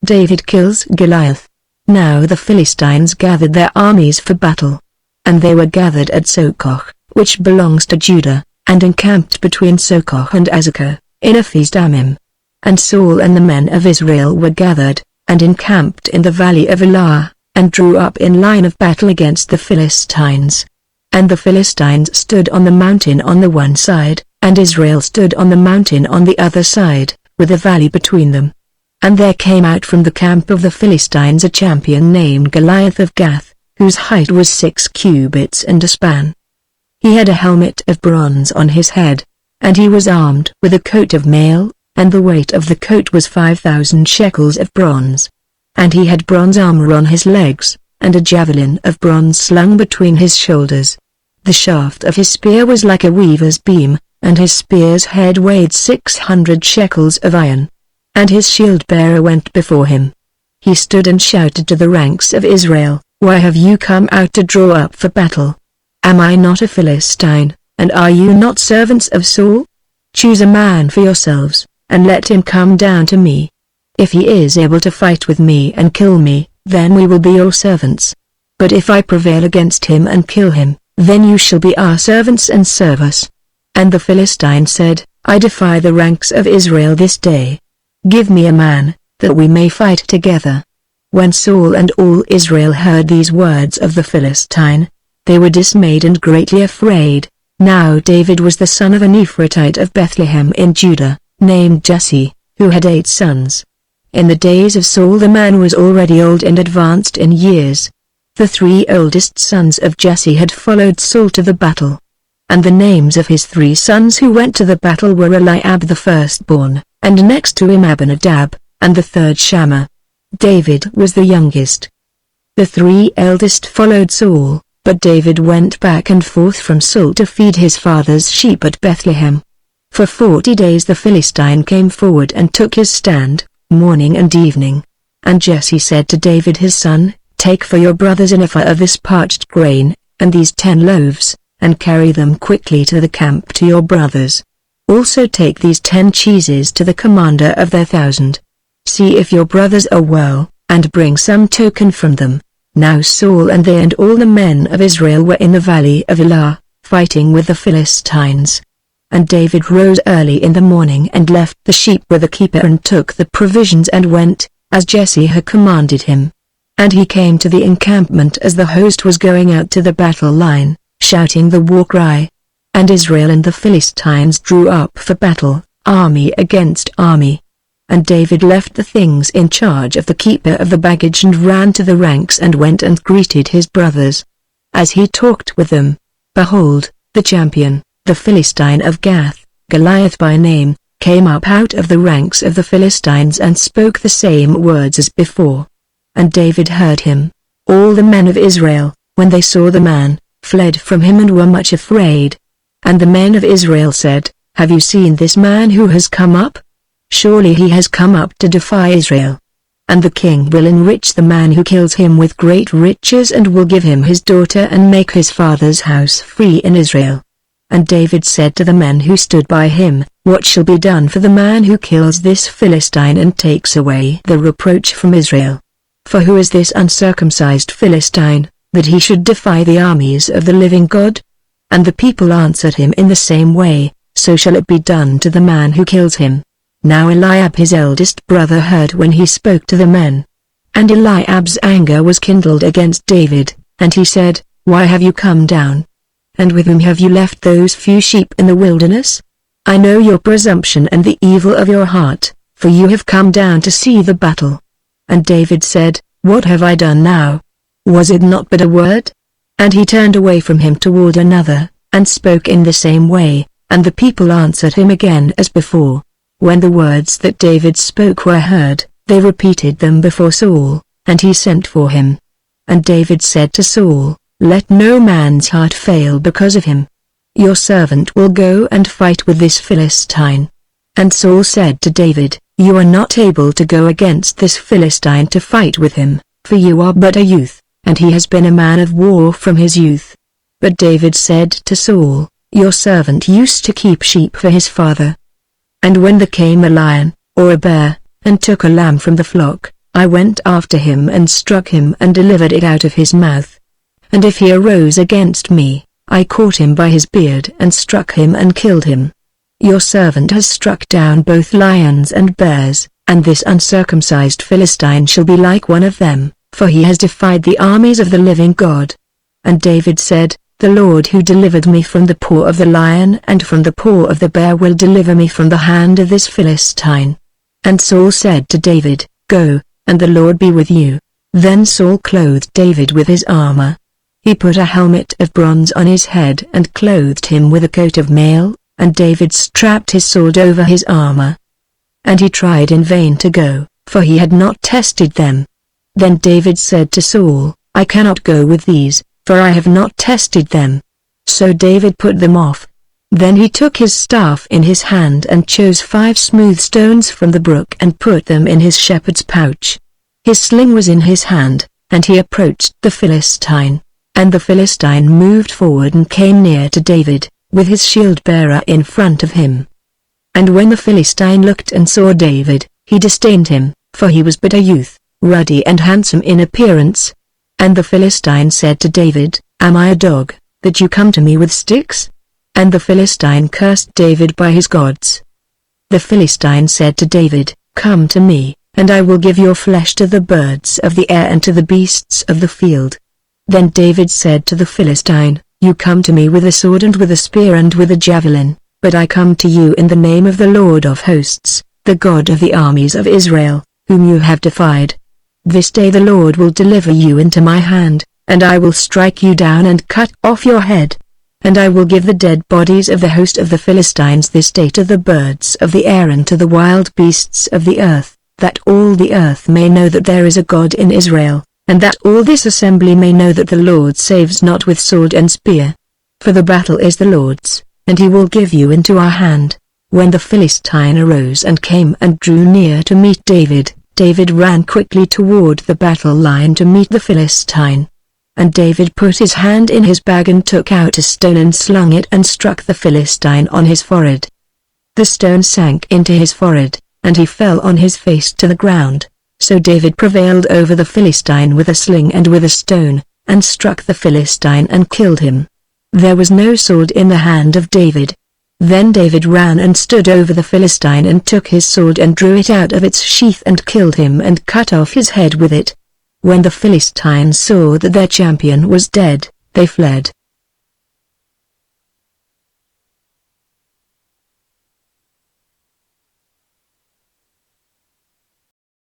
David kills Goliath. Now the Philistines gathered their armies for battle. And they were gathered at Sokoch, which belongs to Judah, and encamped between Sokoch and Azekah, in Ephes-dammim. And Saul and the men of Israel were gathered, and encamped in the valley of Elah, and drew up in line of battle against the Philistines. And the Philistines stood on the mountain on the one side, and Israel stood on the mountain on the other side, with a valley between them. And there came out from the camp of the Philistines a champion named Goliath of Gath, whose height was 6 cubits and a span. He had a helmet of bronze on his head, and he was armed with a coat of mail, and the weight of the coat was 5,000 shekels of bronze. And he had bronze armor on his legs, and a javelin of bronze slung between his shoulders. The shaft of his spear was like a weaver's beam, and his spear's head weighed 600 shekels of iron. And his shield-bearer went before him. He stood and shouted to the ranks of Israel, "Why have you come out to draw up for battle? Am I not a Philistine, and are you not servants of Saul? Choose a man for yourselves, and let him come down to me. If he is able to fight with me and kill me, then we will be your servants. But if I prevail against him and kill him, then you shall be our servants and serve us." And the Philistine said, "I defy the ranks of Israel this day. Give me a man, that we may fight together." When Saul and all Israel heard these words of the Philistine, they were dismayed and greatly afraid. Now David was the son of an Ephratite of Bethlehem in Judah, named Jesse, who had 8 sons. In the days of Saul the man was already old and advanced in years. The 3 oldest sons of Jesse had followed Saul to the battle. And the names of his 3 sons who went to the battle were Eliab the firstborn, and next to him Abinadab, and the third Shammah. David was the youngest. The 3 eldest followed Saul, but David went back and forth from Saul to feed his father's sheep at Bethlehem. For 40 days the Philistine came forward and took his stand, morning and evening. And Jesse said to David his son, "Take for your brothers an ephah of this parched grain, and these 10 loaves, and carry them quickly to the camp to your brothers. Also take these 10 cheeses to the commander of their 1,000. See if your brothers are well, and bring some token from them." Now Saul and they and all the men of Israel were in the valley of Elah, fighting with the Philistines. And David rose early in the morning and left the sheep with the keeper and took the provisions and went, as Jesse had commanded him. And he came to the encampment as the host was going out to the battle line, shouting the war cry. And Israel and the Philistines drew up for battle, army against army. And David left the things in charge of the keeper of the baggage and ran to the ranks and went and greeted his brothers. As he talked with them, behold, the champion, the Philistine of Gath, Goliath by name, came up out of the ranks of the Philistines and spoke the same words as before. And David heard him. All the men of Israel, when they saw the man, fled from him and were much afraid. And the men of Israel said, "Have you seen this man who has come up? Surely he has come up to defy Israel. And the king will enrich the man who kills him with great riches and will give him his daughter and make his father's house free in Israel." And David said to the men who stood by him, "What shall be done for the man who kills this Philistine and takes away the reproach from Israel? For who is this uncircumcised Philistine, that he should defy the armies of the living God?" And the people answered him in the same way, "So shall it be done to the man who kills him." Now Eliab his eldest brother heard when he spoke to the men. And Eliab's anger was kindled against David, and he said, "Why have you come down? And with whom have you left those few sheep in the wilderness? I know your presumption and the evil of your heart, for you have come down to see the battle." And David said, "What have I done now? Was it not but a word?" And he turned away from him toward another, and spoke in the same way, and the people answered him again as before. When the words that David spoke were heard, they repeated them before Saul, and he sent for him. And David said to Saul, "Let no man's heart fail because of him. Your servant will go and fight with this Philistine." And Saul said to David, "You are not able to go against this Philistine to fight with him, for you are but a youth, and he has been a man of war from his youth." But David said to Saul, "Your servant used to keep sheep for his father. And when there came a lion, or a bear, and took a lamb from the flock, I went after him and struck him and delivered it out of his mouth. And if he arose against me, I caught him by his beard and struck him and killed him. Your servant has struck down both lions and bears, and this uncircumcised Philistine shall be like one of them, for he has defied the armies of the living God." And David said, "The Lord who delivered me from the paw of the lion and from the paw of the bear will deliver me from the hand of this Philistine." And Saul said to David, "Go, and the Lord be with you." Then Saul clothed David with his armor. He put a helmet of bronze on his head and clothed him with a coat of mail, and David strapped his sword over his armor. And he tried in vain to go, for he had not tested them. Then David said to Saul, "I cannot go with these, for I have not tested them." So David put them off. Then he took his staff in his hand and chose 5 smooth stones from the brook and put them in his shepherd's pouch. His sling was in his hand, and he approached the Philistine. And the Philistine moved forward and came near to David, with his shield-bearer in front of him. And when the Philistine looked and saw David, he disdained him, for he was but a youth, ruddy and handsome in appearance. And the Philistine said to David, "Am I a dog, that you come to me with sticks?" And the Philistine cursed David by his gods. The Philistine said to David, "Come to me, and I will give your flesh to the birds of the air and to the beasts of the field." Then David said to the Philistine, "You come to me with a sword and with a spear and with a javelin, but I come to you in the name of the Lord of hosts, the God of the armies of Israel, whom you have defied. This day the Lord will deliver you into my hand, and I will strike you down and cut off your head. And I will give the dead bodies of the host of the Philistines this day to the birds of the air and to the wild beasts of the earth, that all the earth may know that there is a God in Israel, and that all this assembly may know that the Lord saves not with sword and spear. For the battle is the Lord's, and he will give you into our hand." When the Philistine arose and came and drew near to meet David, David ran quickly toward the battle line to meet the Philistine. And David put his hand in his bag and took out a stone and slung it and struck the Philistine on his forehead. The stone sank into his forehead, and he fell on his face to the ground. So David prevailed over the Philistine with a sling and with a stone, and struck the Philistine and killed him. There was no sword in the hand of David. Then David ran and stood over the Philistine and took his sword and drew it out of its sheath and killed him and cut off his head with it. When the Philistines saw that their champion was dead, they fled.